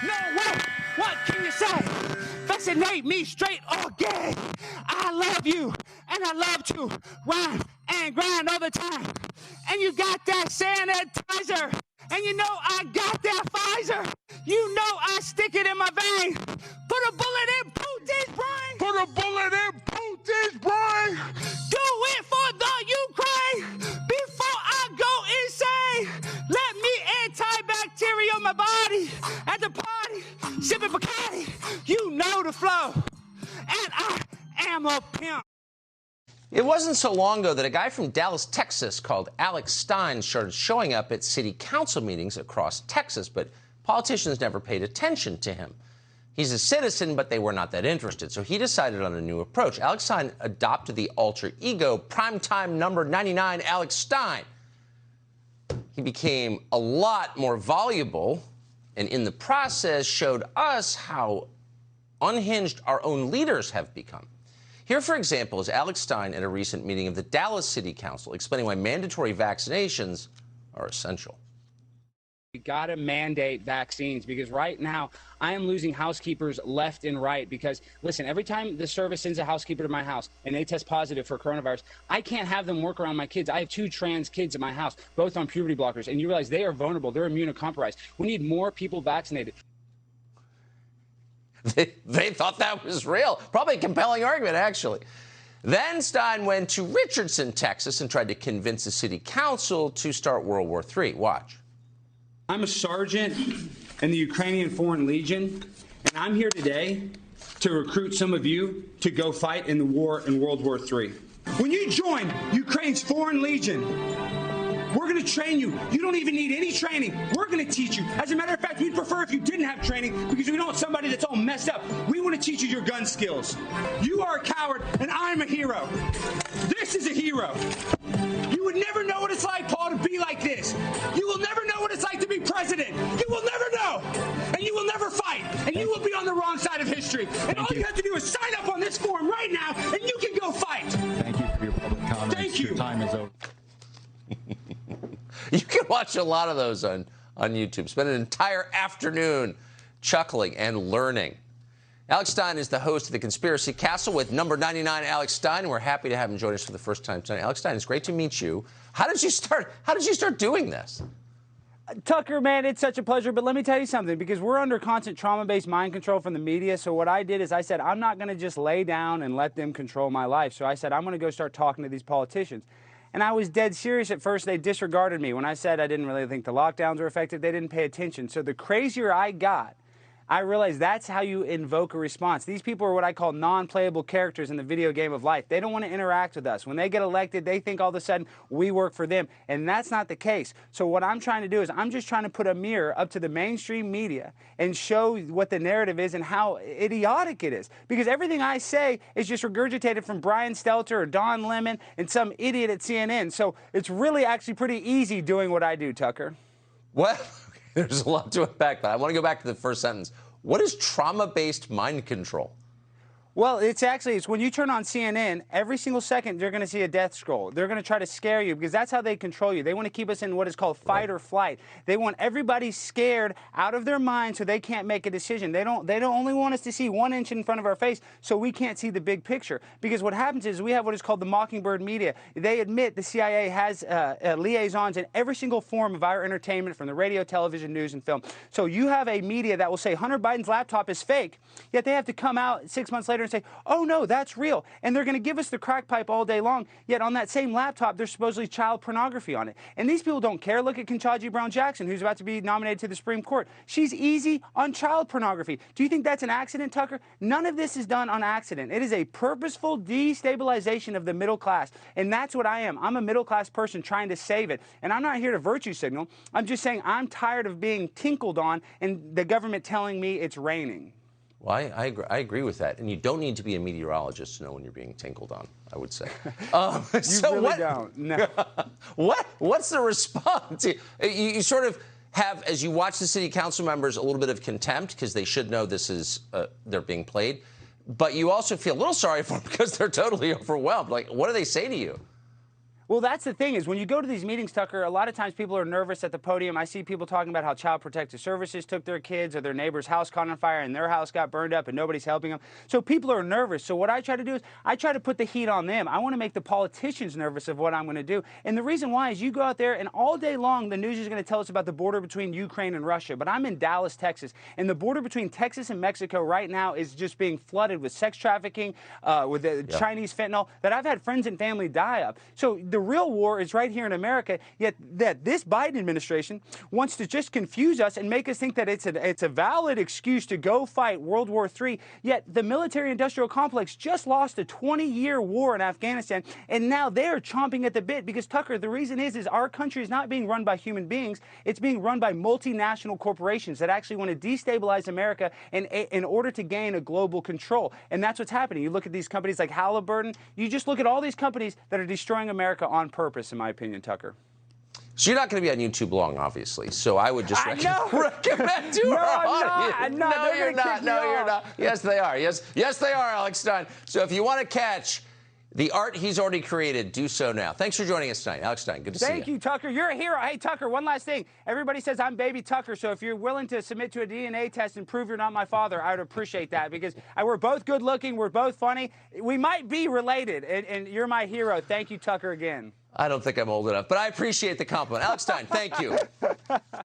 No, what can you say? Vaccinate me straight or gay. I love you, and I love to rhyme and grind all the time. And you got that sanitizer, and you know I got that Pfizer. You know I stick it in my vein. Put a bullet in Putin's brain. Put a bullet in Putin's brain. Do it for the Ukraine before I go insane. Let me antibacterial my body at the party, sipping Bacardi. You know the flow, and I am a pimp. It wasn't so long ago that a guy from Dallas, Texas, called Alex Stein started showing up at city council meetings across Texas, but politicians never paid attention to him. He's a citizen, but they were not that interested, so he decided on a new approach. Alex Stein adopted the alter ego, primetime number 99 Alex Stein. He became a lot more voluble, and in the process showed us how unhinged our own leaders have become. Here, for example, is Alex Stein at a recent meeting of the Dallas City Council explaining why mandatory vaccinations are essential. We got to mandate vaccines because right now I am losing housekeepers left and right because, listen, every time the service sends a housekeeper to my house and they test positive for coronavirus, I can't have them work around my kids. I have 2 trans kids in my house, both on puberty blockers, and you realize they are vulnerable. They're immunocompromised. We need more people vaccinated. They thought that was real. Probably a compelling argument, actually. Then Stein went to Richardson, Texas, and tried to convince the city council to start World War III. Watch. I'm a sergeant in the Ukrainian Foreign Legion, and I'm here today to recruit some of you to go fight in the war in World War III. When you join Ukraine's Foreign Legion, we're going to train you. You don't even need any training. We're going to teach you. As a matter of fact, we'd prefer if you didn't have training because we don't want somebody that's all messed up. We want to teach you your gun skills. You are a coward, and I'm a hero. This is a hero. You would never know what it's like, Paul, to be like this. You will never know what it's like to be president. You will never know. And you will never fight. And you will be on the wrong side of history. And all you have to do is sign up on this form right now, and you can go fight. Thank you for your public comments. Thank you. Your time is over. You can watch a lot of those on YouTube. Spend an entire afternoon chuckling and learning. Alex Stein is the host of The Conspiracy Castle with number 99 Alex Stein, and we're happy to have him join us for the first time tonight. Alex Stein, it's great to meet you. How did you start doing this? Tucker, man, it's such a pleasure, but let me tell you something, because we're under constant trauma-based mind control from the media, so what I did is I said, I'm not going to just lay down and let them control my life. So I said, I'm going to go start talking to these politicians. And I was dead serious at first. They disregarded me. When I said I didn't really think the lockdowns were effective, they didn't pay attention. So the crazier I got, I realized that's how you invoke a response. These people are what I call non-playable characters in the video game of life. They don't want to interact with us. When they get elected, they think all of a sudden we work for them, and that's not the case. So what I'm trying to do is I'm just trying to put a mirror up to the mainstream media and show what the narrative is and how idiotic it is. Because everything I say is just regurgitated from Brian Stelter or Don Lemon and some idiot at CNN. So it's really actually pretty easy doing what I do, Tucker. Well, there's a lot to unpack, but I want to go back to the first sentence. What is trauma-based mind control? Well, it's when you turn on CNN, every single second you're going to see a death scroll. They're going to try to scare you because that's how they control you. They want to keep us in what is called fight or flight. They want everybody scared out of their mind so they can't make a decision. They don't only want us to see 1 inch in front of our face so we can't see the big picture. Because what happens is we have what is called the Mockingbird media. They admit the CIA has liaisons in every single form of our entertainment, from the radio, television, news, and film. So you have a media that will say Hunter Biden's laptop is fake, yet they have to come out 6 months later and say, oh no, that's real. And they're going to give us the crack pipe all day long, yet on that same laptop, there's supposedly child pornography on it. And these people don't care. Look at Ketanji Brown Jackson, who's about to be nominated to the Supreme Court. She's easy on child pornography. Do you think that's an accident, Tucker? None of this is done on accident. It is a purposeful destabilization of the middle class. And that's what I am. I'm a middle class person trying to save it. And I'm not here to virtue signal. I'm just saying I'm tired of being tinkled on and the government telling me it's raining. Well, I agree with that. And you don't need to be a meteorologist to know when you're being tinkled on, I would say. You really don't. No. What's the response? You sort of have, as you watch the city council members, a little bit of contempt because they should know this is, they're being played. But you also feel a little sorry for them because they're totally overwhelmed. Like, what do they say to you? Well, that's the thing is when you go to these meetings, Tucker, a lot of times people are nervous at the podium. I see people talking about how Child Protective Services took their kids or their neighbor's house caught on fire and their house got burned up and nobody's helping them. So people are nervous. So what I try to do is I try to put the heat on them. I want to make the politicians nervous of what I'm going to do. And the reason why is you go out there and all day long the news is going to tell us about the border between Ukraine and Russia. But I'm in Dallas, Texas, and the border between Texas and Mexico right now is just being flooded with sex trafficking, with the Chinese fentanyl that I've had friends and family die of. So the real war is right here in America, yet that this Biden administration wants to just confuse us and make us think that it's a valid excuse to go fight World War III, yet the military-industrial complex just lost a 20-year war in Afghanistan, and now they're chomping at the bit because, Tucker, the reason is our country is not being run by human beings, it's being run by multinational corporations that actually want to destabilize America in order to gain a global control, and that's what's happening. You look at these companies like Halliburton, you just look at all these companies that are destroying America on purpose, in my opinion, Tucker. So you're not going to be on YouTube long, obviously. So I would just recommend to No, our audience. I'm not. No, you're not. No, you're not. Yes, they are. Yes, they are, Alex Stein. So if you want to catch the art he's already created, do so now. Thanks for joining us tonight, Alex Stein. Good to see you. Thank you, Tucker. You're a hero. Hey, Tucker, one last thing. Everybody says I'm baby Tucker, so if you're willing to submit to a DNA test and prove you're not my father, I would appreciate that because we're both good looking, we're both funny. We might be related, and you're my hero. Thank you, Tucker, again. I don't think I'm old enough, but I appreciate the compliment. Alex Stein, thank you.